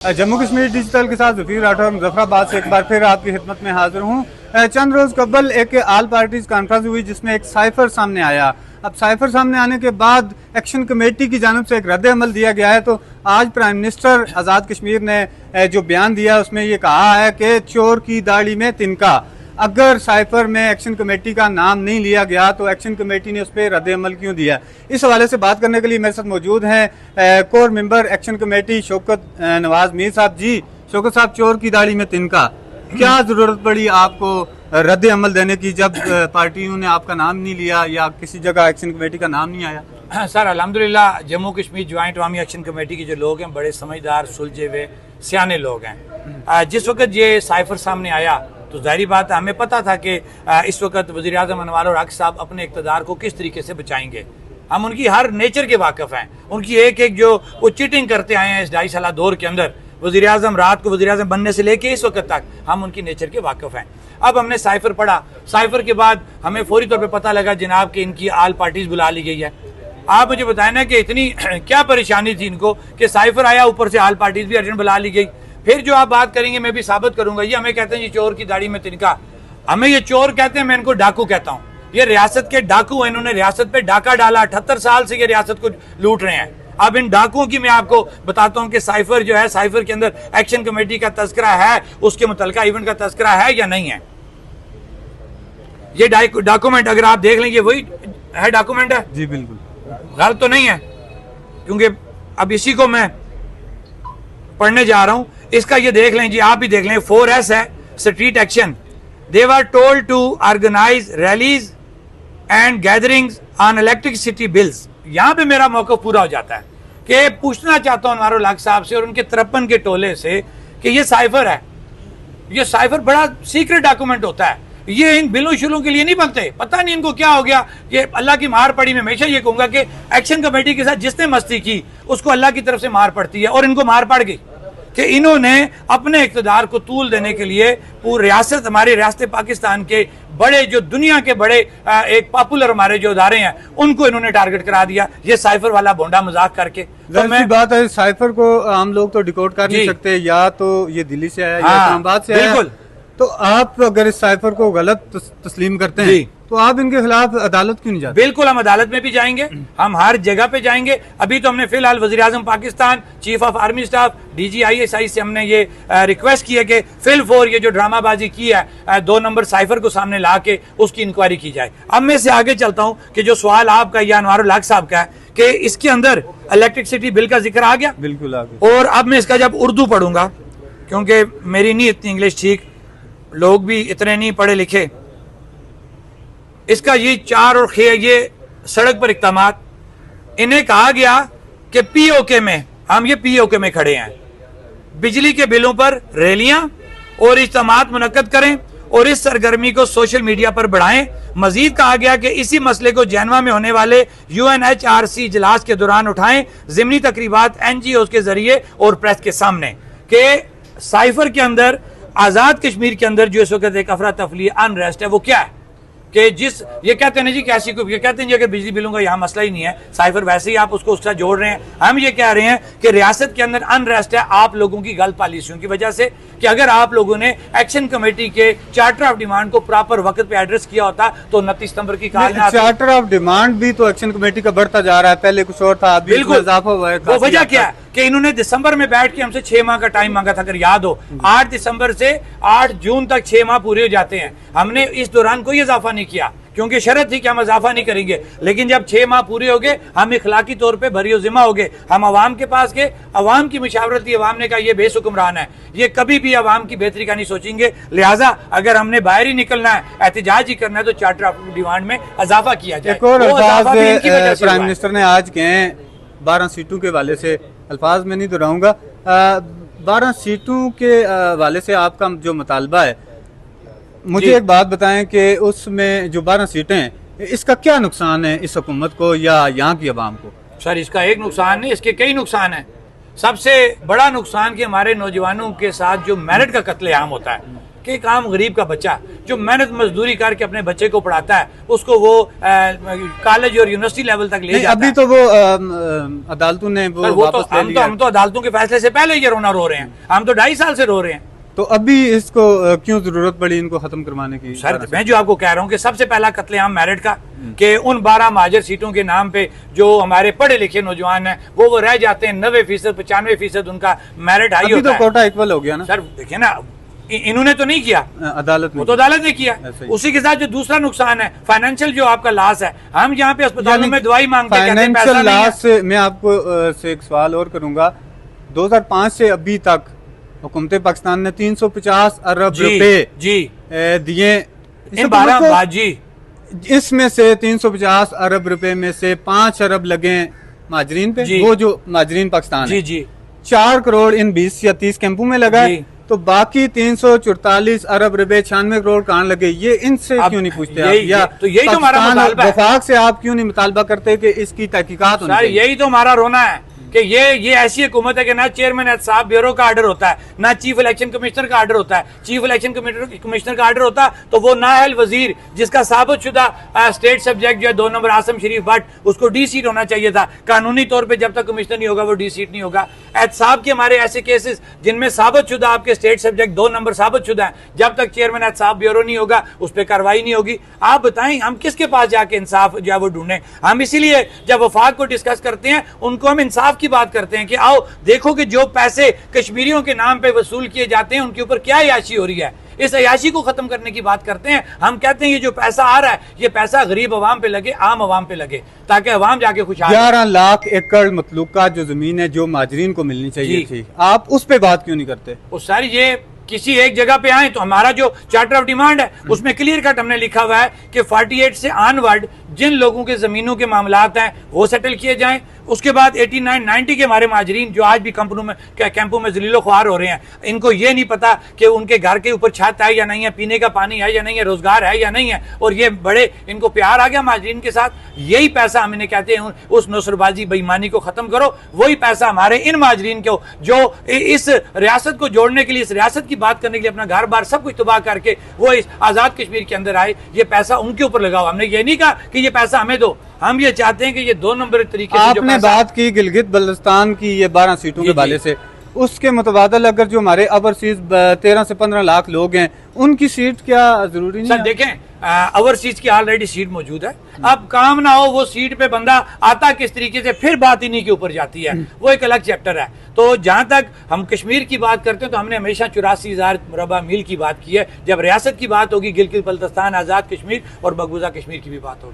Jammu Kashmir digital के साथ ज़फ़ीर राठौर मुजफ्फराबाद से एक बार फिर आपकी खिदमत में हाजिर हूँ। चंद रोज़ कबल एक आल पार्टीज कॉन्फ्रेंस हुई जिसमें एक साइफर सामने आया। अब साइफर सामने आने के बाद एक्शन कमेटी की जानिब से एक रद्द अमल दिया गया है। तो आज प्राइम मिनिस्टर आज़ाद कश्मीर ने जो बयान दिया उसमें ये कहा है कि चोर की दाढ़ी में तिनका। अगर साइफर में एक्शन कमेटी का नाम नहीं लिया गया तो एक्शन कमेटी ने उस पर रद्द अमल क्यों दिया। इस हवाले से बात करने के लिए मेरे साथ मौजूद हैं core member action committee Shaukat Nawaz Mir साहब। जी शौकत साहब, चोर की दाढ़ी में तिनका, क्या जरूरत पड़ी आपको रद्द अमल देने की जब पार्टियों ने आपका नाम नहीं लिया या किसी जगह एक्शन कमेटी का नाम नहीं आया? सर अल्हम्दुलिल्लाह जम्मू कश्मीर ज्वाइंट अवामी एक्शन कमेटी के जो लोग हैं बड़े समझदार, सुलझे हुए, सियाने लोग हैं। जिस वक्त ये साइफर सामने आया तो जाहिर बात है हमें पता था कि इस वक्त वज़ीर आज़म अनवर और हक साहब अपने इक़्तिदार को किस तरीके से बचाएंगे। हम उनकी हर नेचर के वाकिफ़ हैं, उनकी एक एक जो वो चीटिंग करते आए हैं इस 2.5 साल दौर के अंदर, वज़ीर आज़म रात को वज़ीर आज़म बनने से लेके इस वक्त तक हम उनकी नेचर के वाकिफ़ हैं। अब हमने साइफर पढ़ा, साइफर के बाद हमें फौरी तौर पर पता लगा जनाब कि इनकी आल पार्टीज बुला ली गई है। आप मुझे बताएं ना कि इतनी क्या परेशानी थी इनको कि साइफर आया, ऊपर से आल पार्टीज भी अर्जेंट बुला ली गई। फिर जो आप बात करेंगे मैं भी साबित करूंगा। ये हमें कहते हैं ये चोर की दाढ़ी में तिनका, हमें ये चोर कहते हैं, मैं इनको डाकू कहता हूँ। ये रियासत के डाकू हैं, इन्होंने रियासत पे डाका डाला। 78 साल से ये रियासत को लूट रहे हैं। अब इन डाकुओं की मैं आपको बताता हूं कि साइफर जो है, साइफर के अंदर एक्शन कमेटी का तस्करा है, उसके मुतल्लिका इवेंट का तस्करा है या नहीं है। ये डॉक्यूमेंट अगर आप देख लेंगे वही है डॉक्यूमेंट है। जी बिल्कुल, गलत तो नहीं है, क्योंकि अब इसी को मैं पढ़ने जा रहा हूं। इसका ये देख लें जी, आप भी देख लें। 4S है, street action. They were told to organise rallies and gatherings on electricity bills. यहां पे मेरा मौका पूरा हो जाता है कि पूछना चाहता हूं अनवर हक साहब से और उनके 53 के टोले से कि ये साइफर है, ये साइफर बड़ा सीक्रेट डॉक्यूमेंट होता है, ये इन बिलों शुलों के लिए नहीं बनते। पता नहीं इनको क्या हो गया, ये अल्लाह की मार पड़ी। मैं हमेशा ये कहूंगा कि एक्शन कमेटी के साथ जिसने मस्ती की उसको अल्लाह की तरफ से मार पड़ती है, और इनको मार पड़ गई कि इन्होंने अपने इक़्तिदार को तूल देने के लिए पूरी रियासत, हमारी रियासत पाकिस्तान के बड़े जो दुनिया के बड़े एक पॉपुलर हमारे जो अदारे हैं उनको इन्होंने टारगेट करा दिया, ये साइफर वाला भोंडा मजाक करके। तो मैं बात है, साइफर को आम लोग तो डिकोड कर नहीं सकते, या तो ये दिल्ली से आया या इस्लामाबाद से आया। बिल्कुल। तो आप अगर इस साइफर को गलत तस्लीम करते हैं तो आप इनके खिलाफ अदालत क्यों नहीं जाते? बिल्कुल, हम अदालत में भी जाएंगे, हम हर जगह पे जाएंगे। अभी तो हमने फिलहाल वज़ीर आज़म Pakistan, chief of army staff, DG ISI से हमने ये रिक्वेस्ट की है कि फिल 4 ये जो ड्रामाबाजी की है 2 नंबर साइफर को सामने ला के उसकी इंक्वायरी की जाए। अब मैं से आगे चलता हूँ कि जो सवाल आपका या अनवर हक साहब का है कि इसके अंदर इलेक्ट्रिसिटी बिल का जिक्र आ गया। बिल्कुल आ गया। और अब मैं इसका जब उर्दू पढ़ूंगा, क्योंकि मेरी नहीं इतनी इंग्लिश ठीक, लोग भी इतने नहीं पढ़े लिखे। इसका ये 4 और 6 ये सड़क पर इक़दामात, इन्हें कहा गया कि POK में, हम ये POK में खड़े हैं, बिजली के बिलों पर रैलियां और इज्तिमात मुनक्कद करें और इस सरगर्मी को सोशल मीडिया पर बढ़ाएं। मजीद कहा गया कि इसी मसले को जेनवा में होने वाले UNHRC इजलास के दौरान उठाएं, ज़िमनी तकरीबात NGOs के जरिए और प्रेस के सामने। कि साइफर के अंदर, आज़ाद कश्मीर के अंदर जो इस वक्त एक अफरा तफली अनरेस्ट है वो क्या है कि जिस ये कहते हैं ना जी कैसी को, ये कहते हैं जी अगर बिजली बिलों का यहाँ मसला ही नहीं है, साइफर वैसे ही आप उसको उसका जोड़ रहे हैं। हम ये कह रहे हैं कि रियासत के अंदर अनरेस्ट है आप लोगों की गलत पॉलिसियों की वजह से, कि अगर आप लोगों ने एक्शन कमेटी के चार्टर ऑफ डिमांड को प्रॉपर वक्त पे एड्रेस किया होता तो 29 सितंबर की चार्टर ऑफ डिमांड भी तो एक्शन कमेटी का बढ़ता जा रहा है, पहले कुछ और था, बिल्कुल इजाफा हुआ है। वो वजह क्या है कि इन्होंने दिसंबर में बैठ के हमसे 6 माह का टाइम मांगा था, अगर याद हो। 8 दिसंबर से 8 जून तक 6 माह पूरे हो जाते हैं। हमने इस दौरान कोई इजाफा नहीं किया क्योंकि शर्त थी कि हम इजाफा नहीं करेंगे, लेकिन जब 6 माह पूरे हो गए हम इखलाकी तौर पे भरियो जिम्मा हो गए। हम अवाम के पास गए, अवाम की मशावरत थी, अवाम ने कहा ये बेसुकमरान है, ये कभी भी अवाम की बेहतरी का नहीं सोचेंगे, लिहाजा अगर हमने बाहर ही निकलना है, एहतजाज ही करना है तो चार्टर ऑफ डिमांड में इजाफा किया जाए। प्राइम मिनिस्टर ने आज कहे 12 सीटों के हवाले से, अल्फाज में नहीं दोहराऊंगा, 12 सीटों के हवाले से आपका जो मुतालबा है, मुझे एक बात बताएं कि उसमें जो 12 सीटें हैं इसका क्या नुकसान है इस हुकूमत को या यहाँ की आवाम को? सर इसका एक नुकसान नहीं, इसके कई नुकसान हैं। सबसे बड़ा नुकसान कि हमारे नौजवानों के साथ जो मेरिट का कत्लेआम होता है, कि एक आम गरीब का बच्चा जो मेहनत मजदूरी करके अपने बच्चे को पढ़ाता है, उसको वो कॉलेज और यूनिवर्सिटी लेवल तक ले जाता अभी है। तो वो अदालतों ने वो वापस ले लिया। हम तो अदालतों के फैसले से पहले ये रोना रो रहे हैं, हम तो 2.5 साल से रो रहे हैं। तो अभी इसको क्यों जरूरत पड़ी इनको खत्म करवाने की? सर मैं जो आपको कह रहा हूँ कि सबसे पहला कत्लेआम मेरिट का, कि उन 12 महाजर सीटों के नाम पे जो हमारे पढ़े लिखे नौजवान हैं वो रह जाते हैं, 90% 95% उनका मेरिट हाई अभी होता तो है। कोटा इक्वल हो गया ना सर देखिए ना, इन्होंने तो नहीं किया, अदालत वो में। तो अदालत ने किया। ऐसे ही। उसी के साथ जो दूसरा नुकसान है फाइनेंशियल, जो आपका लॉस है, हम यहाँ पे अस्पतालों में दवाई मांगते हैं, कहते हैं पैसा फाइनेंशियल नहीं है। लॉस से मैं आपको से एक सवाल और करूंगा। 2005 से अभी तक हुकूमत पाकिस्तान ने 350 अरब रुपए जी दिए। इन 12 बाजी, इसमें से 350 अरब रुपए में से 5 अरब लगे माजरीन पे, जी। वो जो माजरीन पाकिस्तान जी है। जी 4 करोड़ इन 20 या 30 कैंपों में लगा है। जी। तो बाकी 344 अरब रुपए 96 करोड़ कहाँ लगे, ये इनसे अब क्यों नहीं पूछते यही- आप? या तो यही तो हमारा पाकिस्तान मुतालबा है। वफाक से आप क्यों नहीं मुतालबा करते कि इसकी तहकीकात होनी सर चाहिए? यही तो हमारा रोना है कि ये ऐसी हुकूमत है कि ना चेयरमैन एहतसाब ब्यूरो का आर्डर होता है, ना चीफ इलेक्शन कमिश्नर का आर्डर होता है। चीफ इलेक्शन कमिश्नर का आर्डर होता तो वो नाअहल वजीर जिसका साबित शुदा स्टेट सब्जेक्ट जो है 2 नंबर आसम शरीफ भट्ट, उसको डी सीट होना चाहिए था। कानूनी तौर पे जब तक कमिश्नर नहीं होगा वो डी सीट नहीं होगा। एहतसाब के हमारे ऐसे केसेस जिनमें साबित शुदा आपके स्टेट सब्जेक्ट 2 नंबर साबित शुदा है, जब तक चेयरमैन एहतसाब ब्यूरो नहीं होगा उस पर कार्रवाई नहीं होगी। आप बताएं हम किसके पास जाके इंसाफ जो है वो ढूंढें? हम इसीलिए जब वफाक को डिस्कस करते हैं उनको हम इंसाफ की बात करते हैं कि आओ देखो कि जो पैसे कश्मीरियों के नाम पे वसूल किए जाते हैं उनके ऊपर क्या अयाशी हो रही है, इस अयाशी को खत्म करने की बात करते हैं। हम कहते हैं ये जो पैसा आ रहा है ये पैसा गरीब अवाम पे लगे, आम अवाम पे लगे, ताकि अवाम जाके खुशहाल। 11 लाख एकड़ मतलूका जो जमीन है जो माजरीन को मिलनी चाहिए जी। थी, आप उस पे बात क्यों नहीं करते? वो सारी ये किसी एक जगह पे आए तो हमारा जो चार्टर ऑफ डिमांड है उसमें क्लियर कट हमने लिखा हुआ है कि 48 से ऑनवर्ड जिन लोगों के जमीनों के मामलात हैं वो सेटल किए जाएं। उसके बाद 89, 90 के हमारे माजरीन जो आज भी कैंपों में जलीलो ख्वार हो रहे हैं, इनको ये नहीं पता कि उनके घर के ऊपर छत है या नहीं है, पीने का पानी है या नहीं है, रोजगार है या नहीं है, और ये बड़े इनको प्यार आ गया माजरीन के साथ। यही पैसा हम इन्हें कहते हैं उस नौसरबाजी बेईमानी को खत्म करो। वही पैसा हमारे इन माजरीन को जो इस रियासत को जोड़ने के लिए, इस रियासत की बात करने के लिए अपना घर बार सब कुछ तबाह करके वो इस आजाद कश्मीर के अंदर आए, ये पैसा उनके ऊपर लगाओ। हमने ये नहीं कहा कि ये पैसा हमें दो, हम ये चाहते हैं कि ये 2 नंबर तरीके से जो आपने बात की गिलगित बल्तिस्तान की ये 12 सीटों के बाले से, उसके मुतबादल अगर जो हमारे ओवरसीज 13 से 15 लाख लोग हैं उनकी सीट क्या जरूरी नहीं सर है? देखें ओवरसीज की ऑलरेडी सीट मौजूद है। अब काम ना हो वो सीट पे बंदा आता किस तरीके से, फिर बात इन्हीं के ऊपर जाती है, वो एक अलग चैप्टर है। तो जहां तक हम कश्मीर की बात करते हैं तो हमने हमेशा 84,000 मुरबा मील की बात की है। जब रियासत की बात होगी गिलगित बल्तिस्तान, आजाद कश्मीर और मकबूजा कश्मीर की भी बात होगी।